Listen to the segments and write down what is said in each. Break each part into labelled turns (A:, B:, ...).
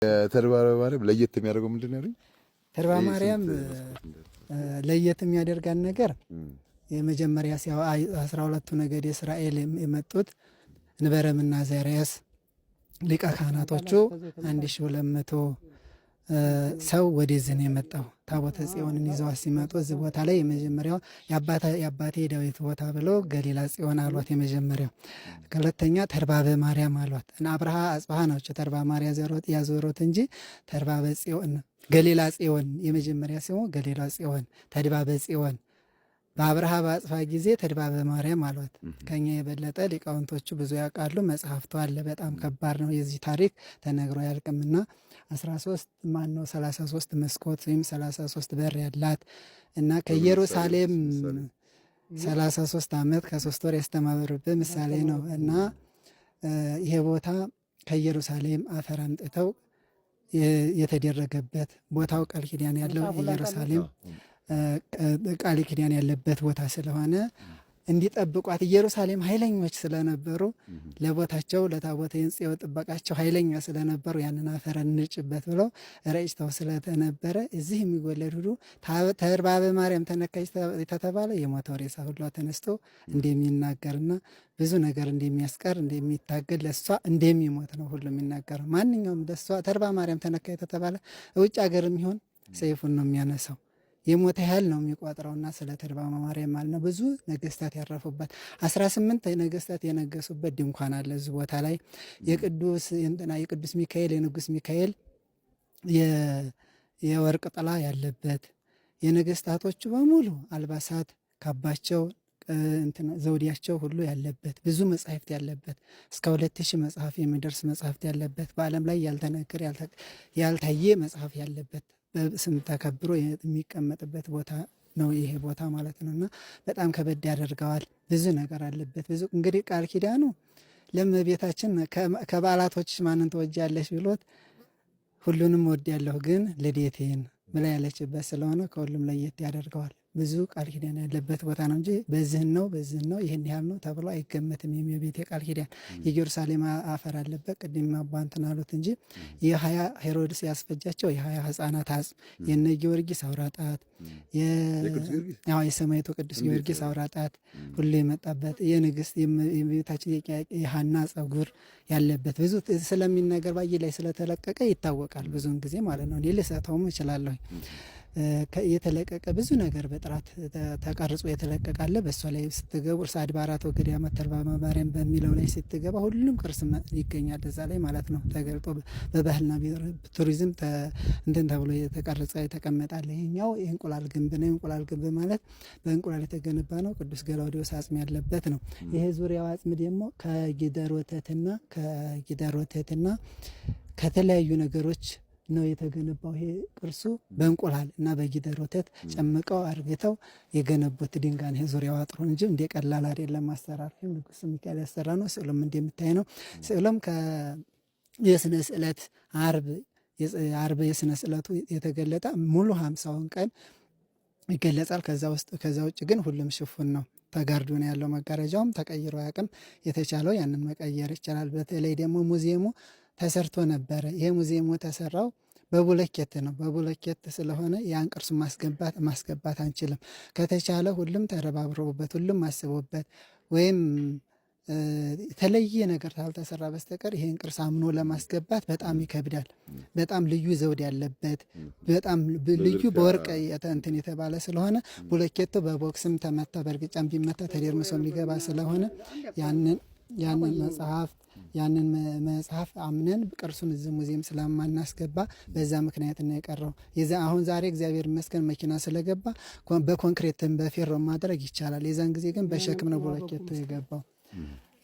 A: ተርባ ማርያም ለየት የሚያደርገው ምንድን ነው?
B: ተርባ ማርያም ለየት የሚያደርጋን ነገር የመጀመሪያ 12ቱ ነገድ እስራኤል የመጡት እንበረምና ዘርያስ ሊቀ ካህናቶቹ 1200 ሰው ወደዚህ ነው የመጣው። ታቦተ ጽዮንን ይዘው ሲመጡ እዚህ ቦታ ላይ የመጀመሪያው የአባቴ ዳዊት ቦታ ብለው ገሊላ ጽዮን አሏት የመጀመሪያው። ሁለተኛ ተርባበ ማርያም አሏት እና አብርሃ አጽብሃ ናቸው ተርባ ማርያም ያዞሩት እንጂ ተርባበ ጽዮን ገሊላ ጽዮን የመጀመሪያ ሲሆን ገሊላ ጽዮን ተድባበ ጽዮን በአብርሃ በአጽፋ ጊዜ ተድባበ ማርያም አሏት። ከኛ የበለጠ ሊቃውንቶቹ ብዙ ያውቃሉ። መጽሐፍቱ አለ። በጣም ከባድ ነው የዚህ ታሪክ ተነግሮ ያልቅምና 33 መስኮት ወይም 33 በር ያላት እና ከኢየሩሳሌም 33 ዓመት ከ3 ወር ያስተማሩበት ምሳሌ ነው እና ይሄ ቦታ ከኢየሩሳሌም አፈር አምጥተው የተደረገበት ቦታው ቃል ኪዳን ያለው ኢየሩሳሌም ቃል ኪዳን ያለበት ቦታ ስለሆነ እንዲጠብቋት ኢየሩሳሌም ኃይለኞች ስለነበሩ ለቦታቸው ለታቦተ ጽዮን ጥበቃቸው ኃይለኛ ስለነበሩ ያንን አፈር እንጭበት ብለው ረጭተው ስለተነበረ እዚህ የሚወለድ ሁሉ ተርባበ ማርያም ተነካች ተተባለ የሞተው ሬሳ ሁሉ ተነስቶ እንደሚናገርና ብዙ ነገር እንደሚያስቀር እንደሚታገል ለሷ እንደሚሞት ነው ሁሉ የሚናገረው። ማንኛውም ለሷ ተርባ ማርያም ተነካች ተተባለ ውጭ ሀገርም ይሁን ሰይፉን ነው የሚያነሳው። የሞተ ያህል ነው የሚቆጥረውና ስለ ተርባ ማርያም ማለት ነው። ብዙ ነገስታት ያረፉበት 18 ነገስታት የነገሱበት ድንኳን አለ እዚህ ቦታ ላይ የቅዱስ ሚካኤል የንጉስ ሚካኤል የወርቅ ጥላ ያለበት የነገስታቶቹ በሙሉ አልባሳት ካባቸው ዘውዲያቸው ሁሉ ያለበት ብዙ መጻሕፍት ያለበት እስከ 2000 መጽሐፍ የሚደርስ መጽሐፍት ያለበት በዓለም ላይ ያልተነገረ ያልታየ መጽሐፍ ያለበት በስም ተከብሮ የሚቀመጥበት ቦታ ነው ይሄ ቦታ ማለት ነውና በጣም ከበድ ያደርገዋል። ብዙ ነገር አለበት። ብዙ እንግዲህ ቃል ኪዳኑ ለእመቤታችን ከበዓላቶች ማንን ትወጃለሽ ብሎት ሁሉንም ወድያለሁ ግን ልደቴን ብላ ያለችበት ስለሆነ ከሁሉም ለየት ያደርገዋል። ብዙ ቃል ኪዳን ያለበት ቦታ ነው እንጂ በዚህን ነው ይህን ያህል ነው ተብሎ አይገመትም። የቤቴ ቃል ኪዳን የኢየሩሳሌም አፈር አለበት ቅድም አባንትን አሉት እንጂ የ20 ሄሮድስ ያስፈጃቸው የ20 ህፃናት አጽም የነ ጊዮርጊስ አውራጣት የሰማዕቱ ቅዱስ ጊዮርጊስ አውራጣት ሁሉ የመጣበት የንግስት የቤታችን የሐና ጸጉር ያለበት ብዙ ስለሚነገር ባይ ላይ ስለተለቀቀ ይታወቃል። ብዙውን ጊዜ ማለት ነው። ልሰተውም እችላለሁ። የተለቀቀ ብዙ ነገር በጥራት ተቀርጾ የተለቀቃለ። በእሷ ላይ ስትገቡ እርስ አድባራት ወገዳማት ተርባ ማርያም በሚለው ላይ ስትገባ ሁሉም ቅርስ ይገኛል እዛ ላይ ማለት ነው። ተገልጦ በባህልና ቱሪዝም እንትን ተብሎ የተቀረጸ የተቀመጣለ። ይሄኛው የእንቁላል ግንብ ነው። የእንቁላል ግንብ ማለት በእንቁላል የተገነባ ነው። ቅዱስ ገላውዴዎስ አጽም ያለበት ነው። ይሄ ዙሪያው አጽም ደግሞ ከጊደር ወተትና ከተለያዩ ነገሮች ነው የተገነባው። ይሄ ቅርሱ በእንቁላል እና በጊደር ወተት ጨምቀው አርግተው የገነቡት ድንጋይ ነው። ዙሪያው አጥሩ እንጂ እንደ ቀላል አይደለም አሰራር። ንጉስ ሚካኤል ያሰራ ነው። ስዕሉም እንደምታይ ነው። ስዕሉም የስነ ስዕለት አርብ የስነ ስዕለቱ የተገለጠ ሙሉ 50ውን ቀን ይገለጻል። ከዛ ውጭ ግን ሁሉም ሽፉን ነው። ተጋርዶ ነው ያለው። መጋረጃውም ተቀይሮ አያውቅም። የተቻለው ያንን መቀየር ይቻላል። በተለይ ደግሞ ሙዚየሙ ተሰርቶ ነበረ። ይሄ ሙዚየሙ ተሰራው በቡለኬት ነው። በቡለኬት ስለሆነ ያን ቅርስ ማስገባት አንችልም። ከተቻለ ሁሉም ተረባብሮበት ሁሉም አስቦበት ወይም የተለየ ነገር ካልተሰራ በስተቀር ይሄን ቅርስ አምኖ ለማስገባት በጣም ይከብዳል። በጣም ልዩ ዘውድ ያለበት በጣም ልዩ በወርቅ እንትን የተባለ ስለሆነ ቡለኬቱ በቦክስም ተመታ በእርግጫም ቢመታ ተደርምሶ የሚገባ ስለሆነ ያንን መጽሐፍ አምነን ቅርሱን እዚህ ሙዚየም ስለማናስገባ በዛ ምክንያት ነው የቀረው። አሁን ዛሬ እግዚአብሔር ይመስገን መኪና ስለገባ በኮንክሪትም በፌሮ ማድረግ ይቻላል። የዛን ጊዜ ግን በሸክም ነው ቡለኬቱ የገባው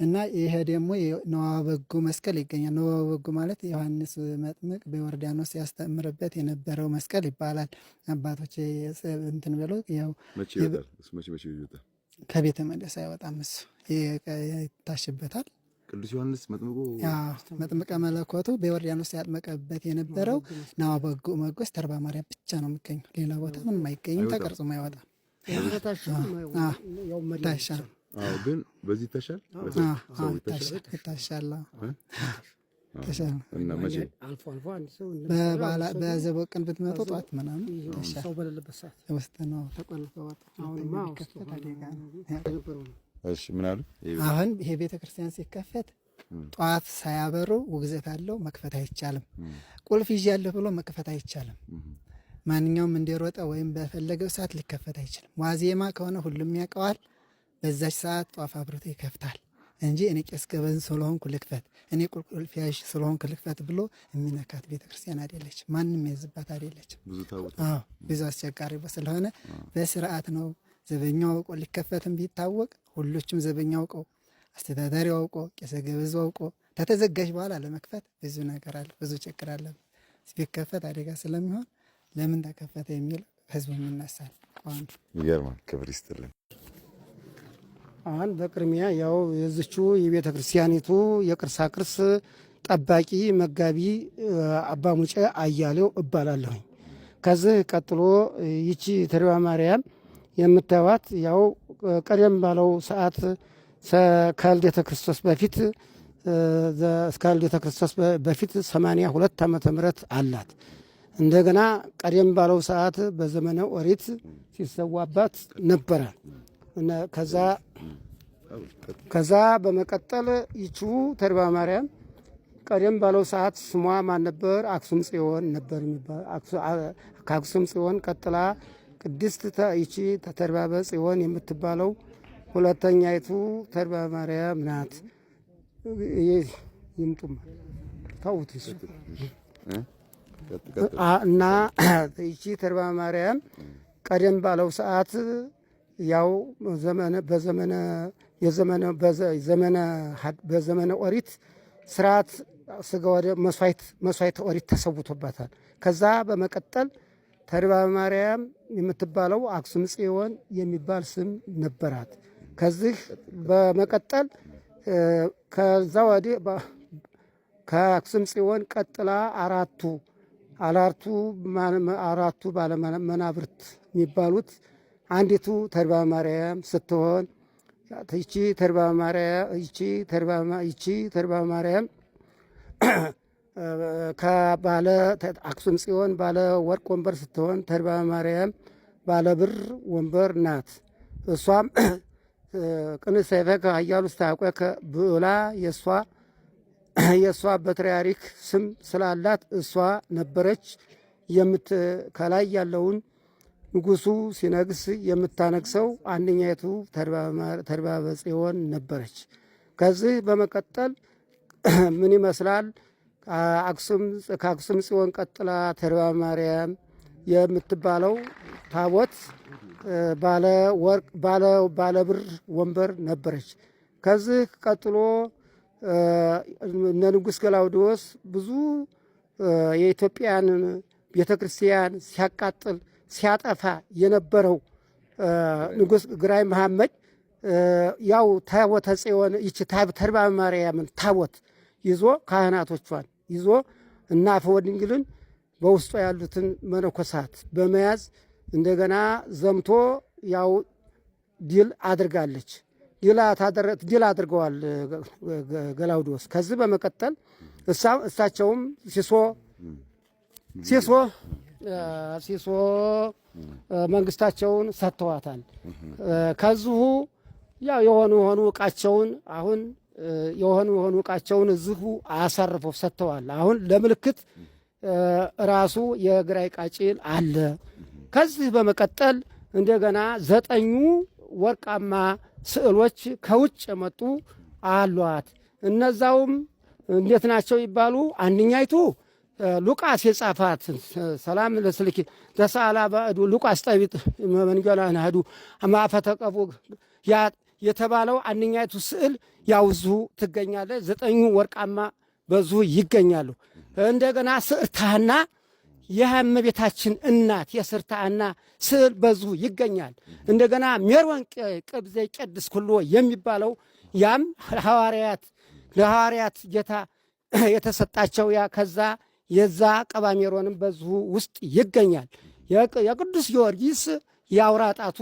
B: እና ይሄ ደግሞ ነዋ በጎ መስቀል ይገኛል። ነዋ በጎ ማለት ዮሐንስ መጥምቅ በዮርዳኖስ ያስተምርበት የነበረው መስቀል ይባላል። አባቶች እንትን ብለው ያው ከቤተ መቅደስ አይወጣም። እሱ ይታሽበታል።
A: ቅዱስ ዮሐንስ
B: መጥምቀ መለኮቱ በዮርዳኖስ ያጥመቀበት የነበረው ነዋ በጎ መጎስ ተርባ ማርያም ብቻ ነው የሚገኘው። ሌላ ቦታ ምንም አይገኝም። ተቀርጾም አይወጣም።
A: ግን በዚህ ይታሻል።
B: ተሻለ።
A: እና መቼ
C: አልፎ አልፎ አንድ ሰው
B: በዘበው ቀን ብትመጡ ጧት ምናምን
C: ሰው በሌለበት ሰዓት
B: ውስጥ ነው ተቆልፎ ወጣ።
C: አሁንማ
B: ከፈት አደጋ ነው።
A: እሺ ምን አሉ?
B: አሁን ይሄ ቤተክርስቲያን ሲከፈት ጧት ሳያበሩ ውግዘት አለው፣ መክፈት አይቻልም። ቁልፍ ይዣለሁ ብሎ መክፈት አይቻልም። ማንኛውም እንደሮጠ ወይም በፈለገው ሰዓት ሊከፈት አይችልም። ዋዜማ ከሆነ ሁሉም ያውቀዋል። በዛች ሰዓት ጧፍ አብርቶ ይከፍታል እንጂ እኔ ቄስ ገበዝ ስለሆንኩ ልክፈት፣ እኔ ቁልፍ ያዥ ስለሆንኩ ልክፈት ብሎ የሚነካት ቤተክርስቲያን አይደለችም። ማንም ያዝባት አይደለችም። ብዙ አስቸጋሪ ስለሆነ በስርዓት ነው። ዘበኛው አውቆ ሊከፈትም ቢታወቅ ሁሎችም ዘበኛ አውቀው፣ አስተዳዳሪ አውቆ፣ ቄስ ገበዝ አውቆ ተተዘጋጅ በኋላ ለመክፈት ብዙ ነገር አለ፣ ብዙ ችግር አለ። ቢከፈት አደጋ ስለሚሆን ለምን ተከፈተ የሚል ህዝቡ ይነሳል።
A: ይገርማል። ክብር ይስጥልን።
C: አሁን በቅድሚያ ያው የዝቹ የቤተ ክርስቲያኒቱ የቅርሳ ቅርስ ጠባቂ መጋቢ አባ ሙጬ አያሌው እባላለሁኝ። ከዚህ ቀጥሎ ይቺ ተድባ ማርያም የምታዩት ያው ቀደም ባለው ሰዓት ከልደተ ክርስቶስ በፊት እስከ ልደተ ክርስቶስ በፊት 82 ዓመተ ምህረት አላት። እንደገና ቀደም ባለው ሰዓት በዘመነ ኦሪት ሲሰዋባት ነበረ። ከዛ በመቀጠል ይቹ ተድባ ማርያም ቀደም ባለው ሰዓት ስሟ ማን ነበር? አክሱም ጽዮን ነበር የሚባል። ከአክሱም ጽዮን ቀጥላ ቅድስት ይቺ ተድባበ ጽዮን የምትባለው ሁለተኛይቱ ተድባ ማርያም ናት። ይምጡም ታውት እና ይቺ ተድባ ማርያም ቀደም ባለው ሰዓት ያው በዘመነ ኦሪት ስርዓት ስጋ ወደ መስዋዕት ኦሪት ተሰውቶባታል። ከዛ በመቀጠል ተድባ ማርያም የምትባለው አክሱም ጽዮን የሚባል ስም ነበራት። ከዚህ በመቀጠል ከዛ ወዲህ ከአክሱም ጽዮን ቀጥላ አራቱ ባለመናብርት የሚባሉት አንዲቱ ተድባ ማርያም ስትሆን ይቺ ተድባ ማርያም ከባለ አክሱም ጽዮን ባለ ወርቅ ወንበር ስትሆን ተድባ ማርያም ባለ ብር ወንበር ናት። እሷም ቅንዕ ሰይፈከ ኃያሉ ስታቆከ ብዕላ የእሷ በትርያሪክ ስም ስላላት እሷ ነበረች ከላይ ያለውን ንጉሱ ሲነግስ የምታነግሰው አንደኛይቱ ተድባበ ጽዮን ነበረች። ከዚህ በመቀጠል ምን ይመስላል? ከአክሱም ጽዮን ቀጥላ ተድባ ማርያም የምትባለው ታቦት ባለ ብር ወንበር ነበረች። ከዚህ ቀጥሎ እነ ንጉሥ ገላውዴዎስ ብዙ የኢትዮጵያን ቤተ ክርስቲያን ሲያቃጥል ሲያጠፋ የነበረው ንጉሥ ግራኝ መሐመድ ያው ታቦተ ጽዮን ይቺ ተድባ ማርያምን ታቦት ይዞ ካህናቶቿን ይዞ እና አፈ ወድንግልን በውስጡ ያሉትን መነኮሳት በመያዝ እንደገና ዘምቶ ያው ድል አድርጋለች። ድል አድርገዋል ገላውዴዎስ። ከዚህ በመቀጠል እሳቸውም ሲሶ መንግስታቸውን ሰጥተዋታል። ከዚሁ ያው የሆኑ እቃቸውን እዚሁ አሳርፈው ሰጥተዋል። አሁን ለምልክት ራሱ የግራኝ ቃጭል አለ። ከዚህ በመቀጠል እንደገና 9 ወርቃማ ስዕሎች ከውጭ የመጡ አሏት። እነዛውም እንዴት ናቸው ይባሉ? አንደኛይቱ ሉቃስ የጻፋት ሰላም ለስልኪ ተሳላ ባዕዱ ሉቃስ ጠቢጥ መንገላ ናዱ ማፈተቀቡ የተባለው አንደኛይቱ ስዕል ያው እዚሁ ትገኛለች። 9 ወርቃማ በዚሁ ይገኛሉ። እንደገና ስዕርታና የእመቤታችን እናት የስርታና ስዕል በዚሁ ይገኛል። እንደገና ሜሮን ቅብዘ ቅድስ ኩሎ የሚባለው ያም ለሐዋርያት ጌታ የተሰጣቸው ከዛ የዛ ቀባ ሜሮንም በዚሁ ውስጥ ይገኛል። የቅዱስ ጊዮርጊስ የአውራጣቱ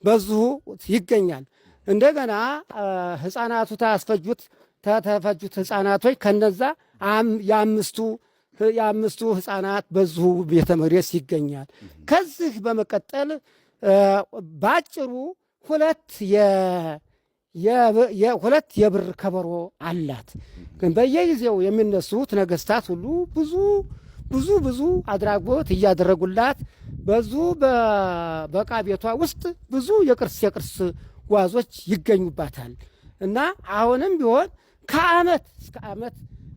C: በዚሁ ይገኛል። እንደገና ሕፃናቱ ታስፈጁት ተፈጁት ሕፃናቶች ከነዛ የአምስቱ ሕፃናት በዚሁ ቤተ መቅደስ ይገኛል። ከዚህ በመቀጠል ባጭሩ ሁለት የብር ከበሮ አላት። ግን በየጊዜው የሚነሱት ነገስታት ሁሉ ብዙ አድራጎት እያደረጉላት በዙ በዕቃ ቤቷ ውስጥ ብዙ የቅርስ ጓዞች ይገኙባታል እና አሁንም ቢሆን ከዓመት እስከ ዓመት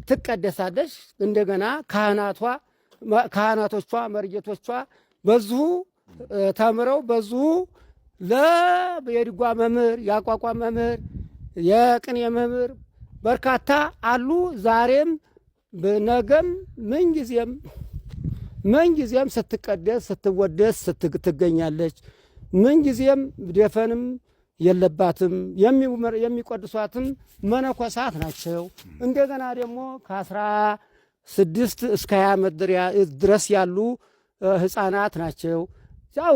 C: ትቀደሳለች። እንደገና ካህናቶቿ መርጌቶቿ በዚሁ ተምረው በዚሁ የድጓ መምህር፣ የአቋቋም መምህር፣ የቅኔ መምህር በርካታ አሉ። ዛሬም ነገም ምንጊዜም ስትቀደስ ስትወደስ ትገኛለች። ምንጊዜም ደፈንም የለባትም። የሚቆድሷትም መነኮሳት ናቸው። እንደገና ደግሞ ከ16 እስከ 20 ዓመት ድረስ ያሉ ሕፃናት ናቸው። ያው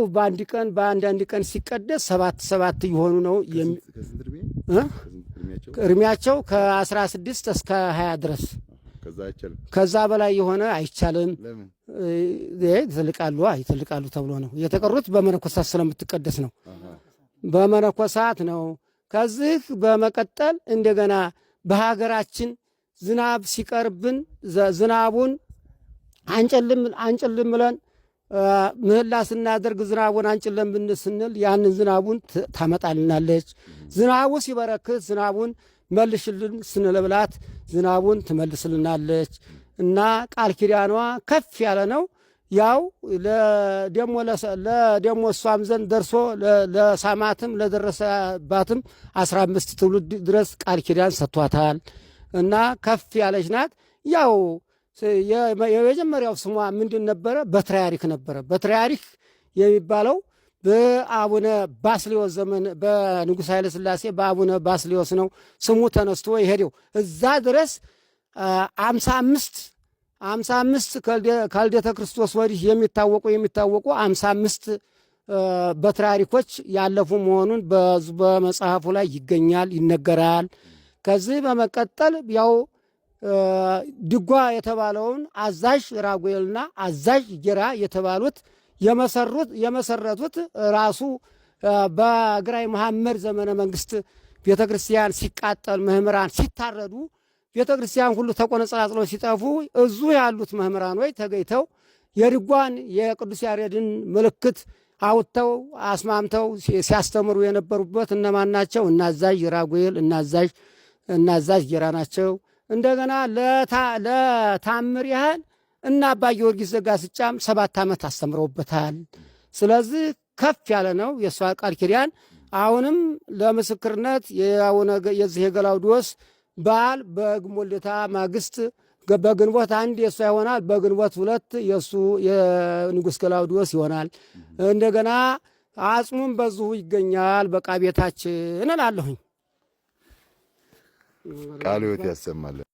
C: በአንዳንድ ቀን ሲቀደስ 7 እየሆኑ ነው እድሜያቸው ከ16 እስከ 20 ድረስ። ከዛ በላይ የሆነ አይቻልም። ይተልቃሉ ተብሎ ነው። የተቀሩት በመነኮሳት ስለምትቀደስ ነው። በመነኮሳት ነው። ከዚህ በመቀጠል እንደገና በሀገራችን ዝናብ ሲቀርብን ዝናቡን አንጭልም ብለን ምህላ ስናደርግ ዝናቡን አንጭልም ብን ስንል ያንን ዝናቡን ታመጣልናለች። ዝናቡ ሲበረክት ዝናቡን መልሽልን ስንለብላት ዝናቡን ትመልስልናለች እና ቃል ኪዳኗ ከፍ ያለ ነው። ያው ለደሞ እሷም ዘንድ ደርሶ ለሳማትም ለደረሰባትም 15 ትውልድ ድረስ ቃል ኪዳን ሰጥቷታል እና ከፍ ያለች ናት። ያው የመጀመሪያው ስሟ ምንድን ነበረ? በትርያሪክ ነበረ። በትርያሪክ የሚባለው በአቡነ ባስልዮስ ዘመን በንጉሥ ኃይለ ሥላሴ በአቡነ ባስልዮስ ነው ስሙ ተነስቶ የሄደው። እዛ ድረስ 55 ከልደተ ክርስቶስ ወዲህ የሚታወቁ 55 በትርያሪኮች ያለፉ መሆኑን በመጽሐፉ ላይ ይገኛል፣ ይነገራል። ከዚህ በመቀጠል ያው ድጓ የተባለውን አዛዥ ራጉኤልና አዛዥ ጌራ የተባሉት የመሰረቱት ራሱ በግራኝ መሐመድ ዘመነ መንግስት ቤተ ክርስቲያን ሲቃጠል መምህራን ሲታረዱ ቤተ ክርስቲያን ሁሉ ተቆነጻጽለው ሲጠፉ እዙ ያሉት መምህራኖች ተገኝተው የድጓን የቅዱስ ያሬድን ምልክት አውጥተው አስማምተው ሲያስተምሩ የነበሩበት እነማን ናቸው? እናዛዥ ራጉኤል እናዛዥ ጌራ ናቸው። እንደገና ለታምር ያህል እና አባ ጊዮርጊስ ዘጋስጫም 7 ዓመት አስተምረውበታል። ስለዚህ ከፍ ያለ ነው የእሷ ቃል ኪዳን። አሁንም ለምስክርነት የዚህ የገላውዲዮስ በዓል በግሞልታ ማግስት በግንቦት 1 የእሷ ይሆናል። በግንቦት 2 የእሱ የንጉሥ ገላውዲዮስ ይሆናል። እንደገና አጽሙም በዚሁ ይገኛል በዕቃ ቤታችን እላለሁኝ።
A: ቃለ ሕይወት ያሰማልን።